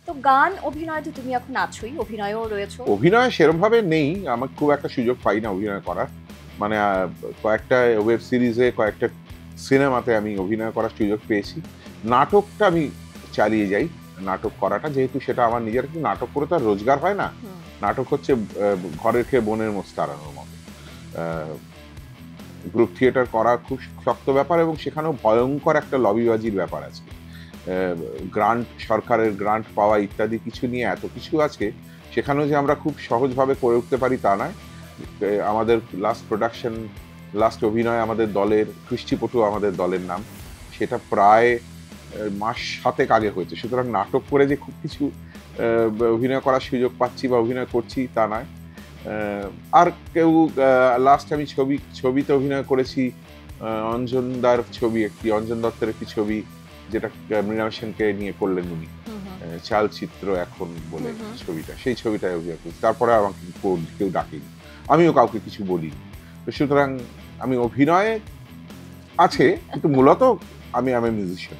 তো গান অভিনয় তো তুমি এখন আছোই, অভিনয়েও রয়েছো। অভিনয় সেরমভাবে নেই, আমার খুব একটা সুযোগ পাই না অভিনয় করার। মানে কয়েকটা ওয়েব সিরিজে, কয়েকটা সিনেমাতে আমি অভিনয় করার সুযোগ পেয়েছি। নাটকটা আমি চালিয়ে যাই। নাটক করাটা যেহেতু সেটা আমার নিজের, কিন্তু নাটক করে তো আর রোজগার হয় না। হুম। নাটক হচ্ছে ঘরের খেয়ে বনের মোষ তাড়ানোর মতো। আ গ্রুপ থিয়েটার করা খুব শক্ত ব্যাপার এবং সেখানেও ভয়ংকর একটা লবিবাজির ব্যাপার আছে। গ্রান্ট, সরকারের গ্রান্ট পাওয়া ইত্যাদি কিছু নিয়ে এত কিছু আছে, সেখানেও যে আমরা খুব সহজভাবে করে উঠতে পারি তা নয়। আমাদের লাস্ট অভিনয় আমাদের দলের, কৃষ্টিপটু আমাদের দলের নাম। সেটা প্রায় মাস ৭ আগে হয়েছে। সুতরাং নাটক করে যে খুব কিছু অভিনয় করার সুযোগ পাচ্ছি বা অভিনয় করছি তা নয়। আর কেউ লাস্ট আমি ছবিতে অভিনয় করেছি। অঞ্জনদার ছবি, অঞ্জন দত্তের একটি ছবি, যেটা মৃণাল সেনকে নিয়ে করলেন উনি। হুম। হুম। চালচিত্র এখন বলে হুম। হুম। ছবিটা, সেই ছবিটায় অভিনয় করেছি। তারপরে আমাকে কেউ ডাকেনি, আমিও কাউকে কিছু বলিনি। তো সুতরাং আমি অভিনয়ে আছে, কিন্তু মূলত আমি মিউজিশিয়ান।